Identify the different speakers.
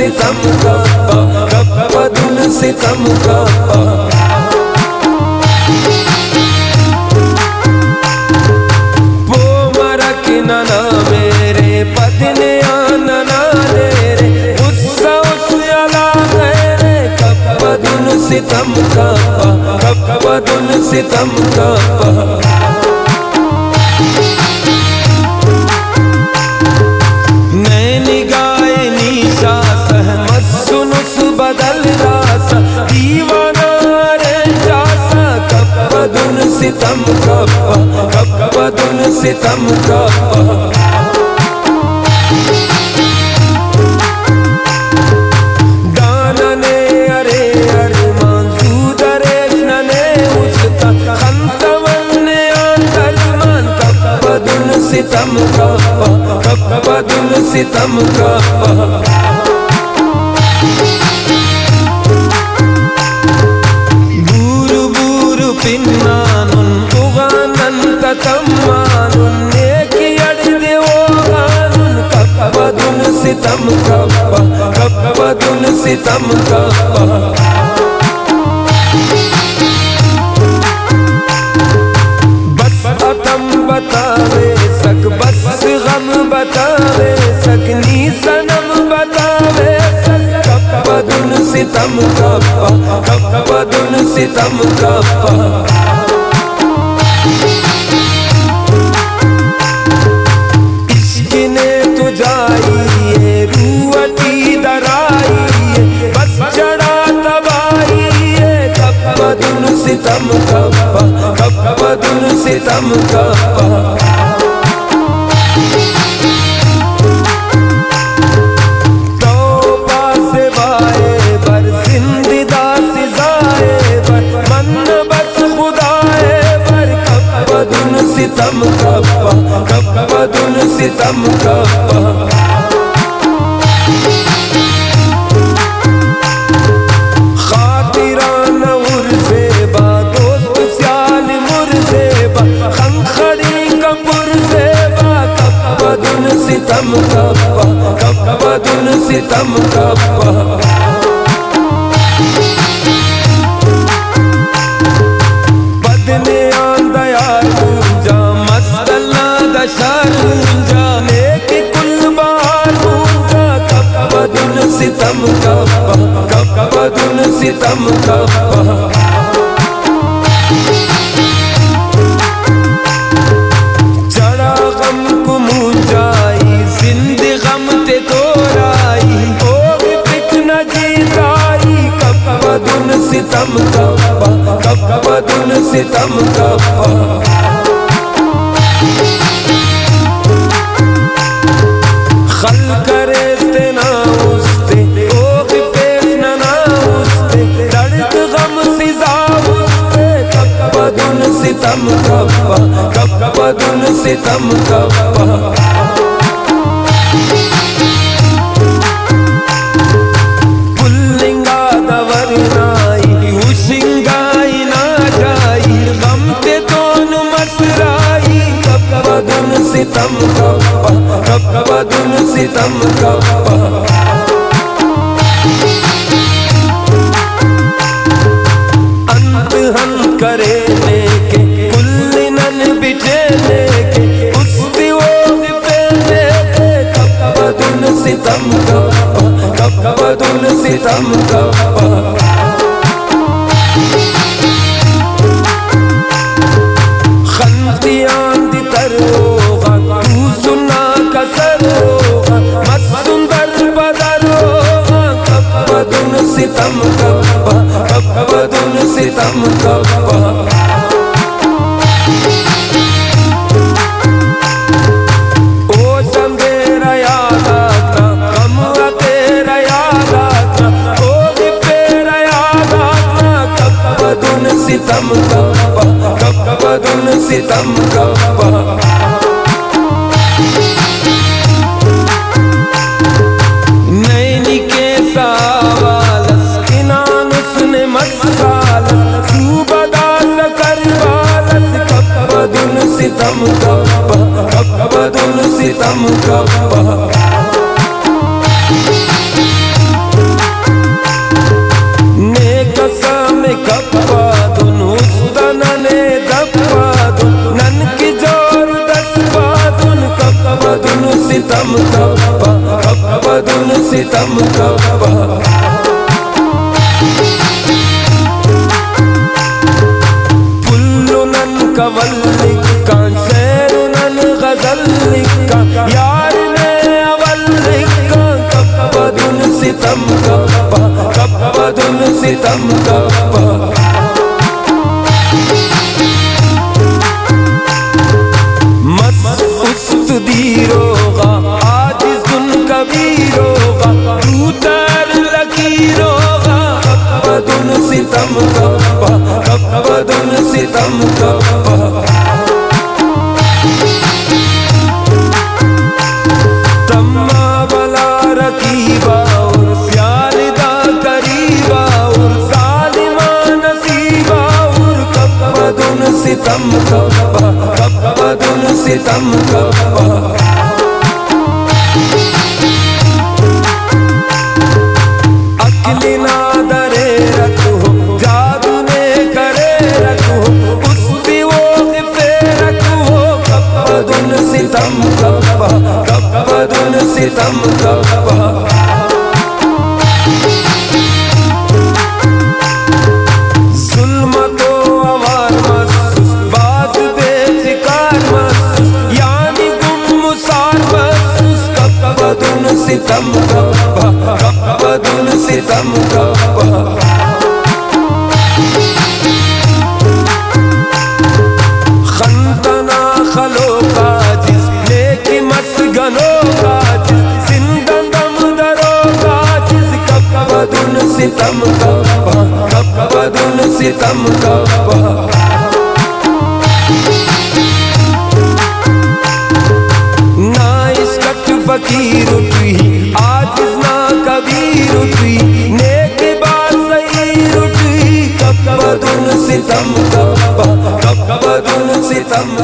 Speaker 1: सितम का कब्बदुल सितम का वो मरक नना मेरे पदने आनना दे रे गुस्सा उस अला मेरे कब्बदुल सितम का कब्बदुल सितम का बदल रासा दीवाना रे जासा कब्बदुल सितम का कब्बदुल सितम का दानने अरे अरे मंसूद रे नने उसका खंतवने अंतरमान कब्बदुल सितम का कब्बदुल सितम का पिन्नानुन उगानंत तम्मानुन नेकी अड़दे ओगानुन कब्बदुल सितम का कब्बदुल सितम का बस अतम बतावे सक बस गम बतावे सक नी सनम बतावे सक कब्बदुल सितम का कब्बदुल सितम का इश्क़-ने तुझाई ये रूअटी दराई ये बस चढ़ा तबाही ये कब्बदुल सितम का कब्बदुल सितम का सितम का कब्बदुल सितम का खातिराना उर्ज़े बा दोस्त स्याल मुर्ज़े बा खंखड़ी कपुर से बा कब्बदुल सितम का कब्बदुल सितम का बदने आंदयार जाने की कुल बार होगा कब्बदुल सितम का कब्बदुल सितम का चढ़ा गम को मुंजाई जिंदगी गम ते तोराई ओ फिक्र जीताई कब्बदुल सितम का कब्बदुल सितम का खल करे तेना उस्ते ओ गिफेफ नना उस्ते दर्द गम सिजा उस्ते कब्बदुल सितम का कब्बदुल सितम का पुल्लिंगा दवरनाई उशिंगाई ना जाई गम ते दोन मसराई कब्बदुल सितम का कब्बदुल सितम का अंत हम करे लेके कुल्लिनन बिटे लेके उस्ती वो गिफेले के कब्बदुल सितम का कब्बदुल सितम का खंतियां दी तरोगा तू सुना कसर होगा मत सुंदर बदर होगा कब्बदुल सितम का कब्बदुल सितम का ओ संगेरा याद आता गम तेरा याद आता ओ तेरा याद आता कब्बदुल सितम का कब्बदुल सितम का नैनी के सावालस किनान उसने मसालस सूबदा सकर वालस कब्बदुल सितम का कब्बदुल सितम का सितम कब्बा पुल्लुनन कवल्लिका शेरुनन गजल्लिका यार ने अवल्लिका कब्बदुन सितम कब्बा कब्बदुन सितम कब्बा मस्त दीरोगा आजिज़ुन कबीरोगा दूतर लकीरोगा कब्बदुन सितम कब्बा कब्बदुन सितम कब्बा तम्मा बला रकीबा और स्यालिदा करीबा और सालिमा नसीबा और कब्बदुन सितम कब्बा कब्बदुन सितम कब्बा अक्लिना दरे रखो जादू ने करे रखो उसकी वो गिफे रखो कब्बदुन सितम कब्बा कब्बदुन सितम कब्बा जुल्मतो अवार महसूस बात बेफिकार महसूस यानी गुमसार महसूस कब्बदुन सितम कब्बा कब्बदुन सितम कब्बा खंतना खलो काजिज लेकी मसगनो काजिज जिंदम दरो काजिज कब्बदुन सितम कब्बा कब्बदुन सितम कब्बा ना इश्क फकीर उठी आजिज ना कबीर उठी नेक बात सही उठी कब्बदुन सितम कब्बा कब्बदुन सितम